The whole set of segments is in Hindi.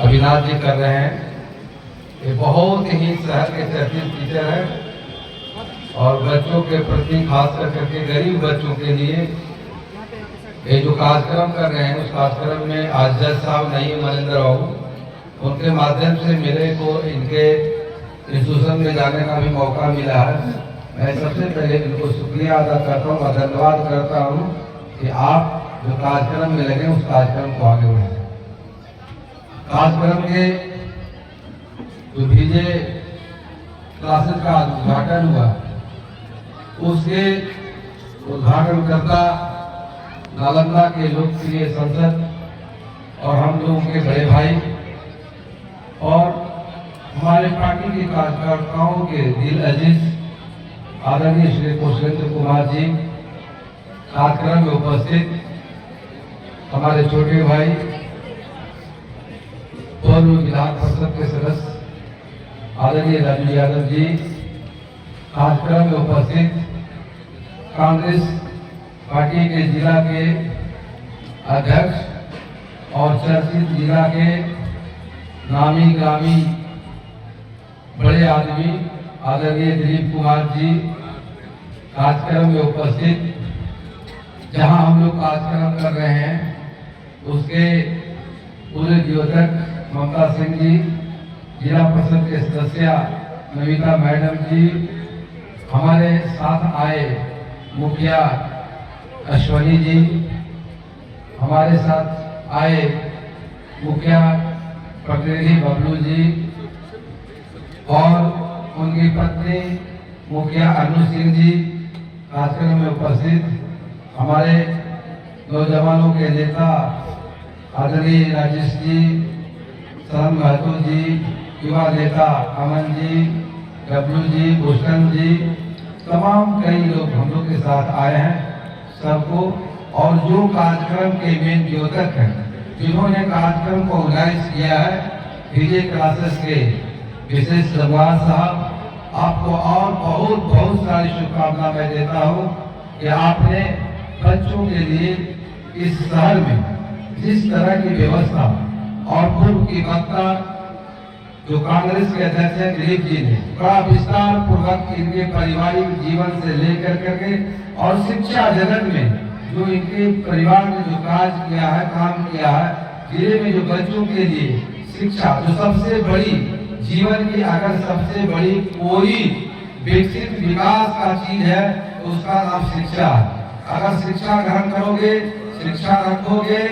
अविनाश जी कर रहे हैं। ये बहुत ही शहर के चर्चित टीचर हैं और बच्चों के प्रति खास करके गरीब बच्चों के लिए ये जो कार्यक्रम कर रहे हैं, उस कार्यक्रम में आज जज साहब नहीं महेंद्र बाबू, उनके माध्यम से मेरे को इनके इंस्टीट्यूशन में जाने का भी मौका मिला है। मैं सबसे पहले इनको शुक्रिया अदा करता हूँ और धन्यवाद करता हूँ कि आप जो कार्यक्रम में लगे उस कार्यक्रम को आगे बढ़ाएं। कार्यक्रम के जो बीजे क्लासेस का उद्घाटन हुआ, उसके उद्घाटनकर्ता नालंदा के लोकप्रिय सांसद और हम लोगों के बड़े भाई और हमारे पार्टी के कार्यकर्ताओं के दिल अजीज आदरणीय श्री कौशलेंद्र कुमार जी, कार्यक्रम में उपस्थित हमारे छोटे भाई पूर्व विधान परिषद के सदस्य आदरणीय राजू यादव जी, कार्यक्रम में उपस्थित कांग्रेस पार्टी के जिला के अध्यक्ष और चर्चित जिला के नामी ग्रामी बड़े आदमी आदरणीय दिलीप कुमार जी, कार्यक्रम में उपस्थित जहां हम लोग कार्यक्रम कर रहे हैं उसके पूरे द्योतक ममता सिंह जी, जिला परिषद के सदस्य नमिता मैडम जी, हमारे साथ आए मुखिया अश्वनी जी, हमारे साथ आए मुखिया प्रतिनिधि बबलू जी और उनकी पत्नी मुखिया अनु सिंह जी, कार्यक्रम में उपस्थित हमारे नौजवानों के नेता आदरणीय राजेश जी, सरन महतो जी, युवा नेता अमन जी, डब्लू जी, भूषण जी, तमाम कई लोग हम लोग के साथ आए हैं सबको। और जो कार्यक्रम के मेन द्योतक हैं, जिन्होंने कार्यक्रम को ऑर्गेनाइज किया है, डीजे क्लासेस के विशेष जगवार साहब, आपको और बहुत बहुत सारी शुभकामनाएं मैं देता हूं कि आपने बच्चों के लिए इस शहर में जिस तरह की व्यवस्था और पूर्व की वक्ता जो कांग्रेस के अध्यक्ष हैं दिलीप जी ने बड़ा विस्तार पूर्वक इनके पारिवारिक जीवन से लेकर करके और शिक्षा जगत में जो इनके परिवार ने जो काज किया है, काम किया है, जिले में जो बच्चों के लिए शिक्षा जो सबसे बड़ी जीवन की अगर सबसे बड़ी कोई विकसित विकास का चीज है तो उसका नाम शिक्षा है। अगर शिक्षा ग्रहण करोगे, शिक्षा रखोगे,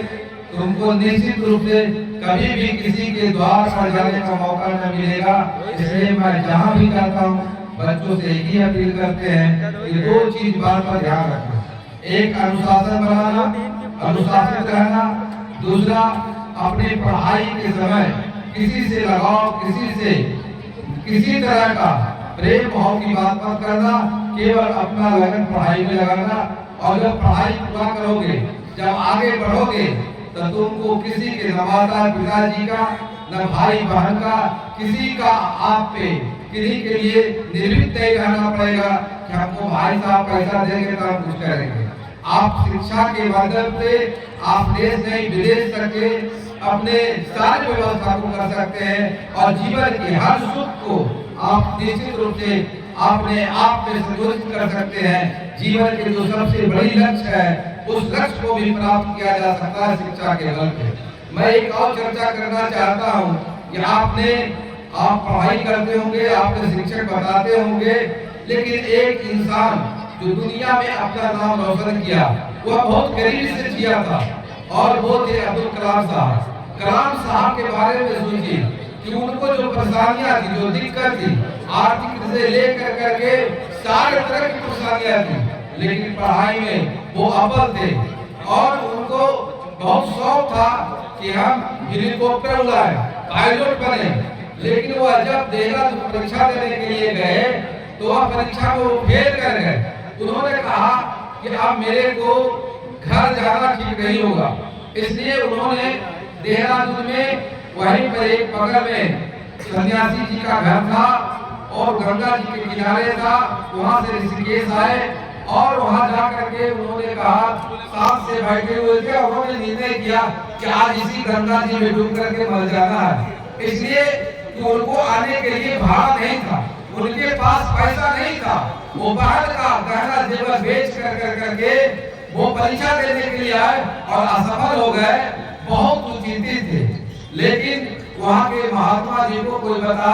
तुमको निश्चित रूप से कभी भी किसी के द्वार पर जाने का मौका न मिलेगा। इसलिए मैं जहाँ भी जाता हूँ बच्चों से एक ही अपील करते हैं कि दो चीज बात पर ध्यान रखना, एक अनुशासन बनाना, अनुशासित रहना, दूसरा अपनी पढ़ाई के समय किसी से लगाव, किसी तरह का प्रेम भाव की बात मत करना, केवल अपना लगन पढ़ाई में लगाना। और जब पढ़ाई पूरा करोगे, जब आगे बढ़ोगे तो तुमको किसी के न माता पिताजी का, न भाई बहन का, किसी का आप पे किसी के लिए निर्भीक नहीं रहना पड़ेगा कि हमको भाई साहब पैसा देंगे तो हम कुछ करेंगे। आप शिक्षा के माध्यम से आप देश नहीं विदेश तक के अपने सारी व्यवस्था को कर सकते हैं और जीवन के हर सुख को आप निश्चित रूप से अपने आप में संयोजित कर सकते हैं। जीवन के जो सबसे बड़ी लक्ष्य है उस लक्ष्य को भी प्राप्त किया जा सकता है शिक्षा के बल पे। मैं एक और चर्चा करना चाहता हूँ कि आप पढ़ाई करते होंगे, आपके शिक्षक बताते होंगे, लेकिन एक इंसान जो दुनिया में अपना नाम रोशन किया वह बहुत गरीबी से जिया था और वो थे अब्दुल कलाम साहब। कलाम साहब के बारे में सोचिए कि उनको जो परेशानियां थी, जो दिक्कत थी, आर्थिक से लेकर करके सारे तरह की परेशानियां थी, लेकिन पढ़ाई में वो अव्वल थे और उनको बहुत शौक था कि हम हेलीकॉप्टर उड़ाएं, पायलट बने। लेकिन वो जब देहरादून परीक्षा देने के लिए गए तो वह परीक्षा को फेल कर गए। उन्होंने कहा कि अब मेरे को घर जाना ठीक नहीं होगा, इसलिए उन्होंने देहरादून में वहीं पर एक बगल में सन्यासी जी का घर था और गंगा जी के किनारे था, वहां से ऋषिकेश आए और वहां जाकर के उन्होंने कहा, सांस से बैठे हुए थे, उन्होंने निर्णय किया कि आज इसी गंगा जी में डूब करके मर जाना है। इसलिए कि उनको आने के लिए भाड़ा नहीं था, उनके पास पैसा नहीं था। वो बाहर का गहना जेवर बेच करके वो परीक्षा देने के लिए आए और असफल हो गए। बहुत चिंतित थे, लेकिन वहाँ के महात्मा जी को कोई बता,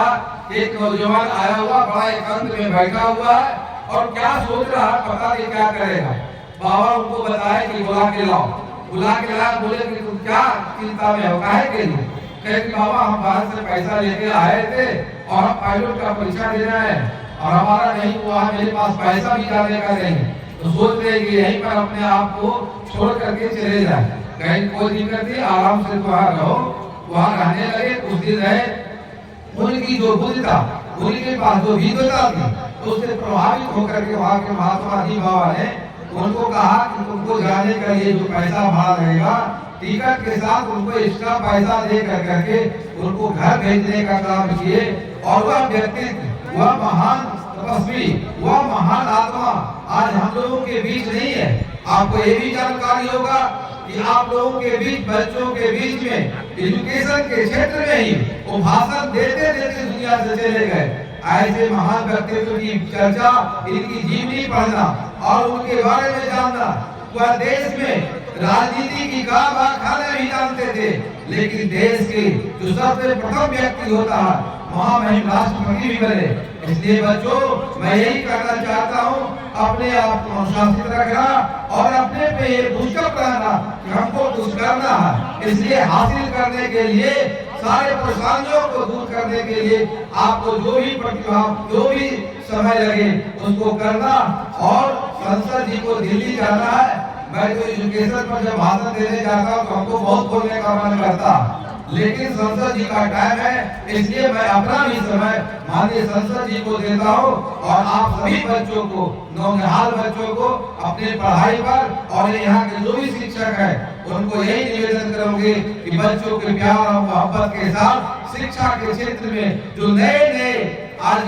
एक नौजवान आया हुआ बड़ा एकांत में बैठा हुआ है और क्या सोच रहा है, पता नहीं क्या करेगा। बाबा उनको बताया कि बुला के लाओ। बुला के लाया, बोले कि तुम क्या चिंता में हो, काहे के लिए? कहे कि बाबा हम बाहर से पैसा लेके आए थे और हम पायलट का परीक्षा देना है और हमारा नहीं हुआ, मेरे पास पैसा भी जाने का नहीं, तो सोच रहे कि यहीं पर अपने आप को छोड़ करके चले जाए। कहीं कोई दिक्कत नहीं, आराम से वहाँ रहो। वहाँ रहने लगे, कुछ दिन रहे। उनकी जो बुद्धि था, उनके पास जो विद्वता थी, तो उससे प्रभावित होकर के वहाँ के महात्मा जी बाबा ने उनको कहा कि तुमको जाने का ये जो पैसा भाड़ा रहेगा, टिकट के साथ उनको इसका पैसा दे करके उनको घर भेजने का काम किए। और वह व्यक्तित्व, वह महान तपस्वी, वह महान आत्मा आज हम लोगों के बीच नहीं है। आपको ये भी जानकारी होगा कि आप लोगों के बीच, बच्चों के बीच में एजुकेशन के क्षेत्र में ही वो भाषण देते देते दुनिया से चले गए। ऐसे महान व्यक्तित्व की चर्चा, इनकी जीवनी पढ़ना और उनके बारे में जानना। वह देश में राजनीति की खाने भी जानते थे, लेकिन देश के जो सबसे प्रथम व्यक्ति होता है, महामहिम राष्ट्रपति भी बने। इसलिए बच्चों, मैं यही कहना चाहता हूँ, अपने आप को अनुशासित रखना और अपने पे ये पुस्तक रहना कि हमको कुछ करना है। इसलिए हासिल करने के लिए, सारे परेशानियों को दूर करने के लिए आपको जो भी प्रतिभा, जो भी समय लगे उसको करना। और संसद जी को दिल्ली जाना है। मैं तो एजुकेशन पर जब भाषण देने जाता हूँ तो हमको बहुत बोलने का मन करता, लेकिन संसद जी का टाइम है, इसलिए मैं अपना भी समय माननीय संसद जी को देता हूँ। और आप सभी बच्चों को, नौनिहाल बच्चों को अपने पढ़ाई पर और यहाँ के जो भी शिक्षक हैं उनको यही निवेदन करूंगी कि बच्चों के प्यार और मोहब्बत के साथ शिक्षा के क्षेत्र में जो नए आज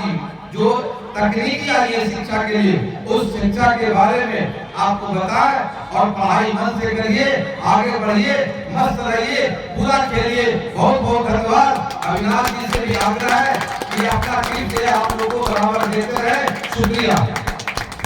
जो तकनीकी आई है शिक्षा के लिए, उस शिक्षा के बारे में आपको बताएं और पढ़ाई मन से करिए, आगे बढ़िए, मस्त रहिए, पूरा खेलिए। बहुत बहुत धन्यवाद। अविनाश जी से भी आग्रह है कि अपना टीम से आप लोगों को बराबर देते रहे। शुक्रिया।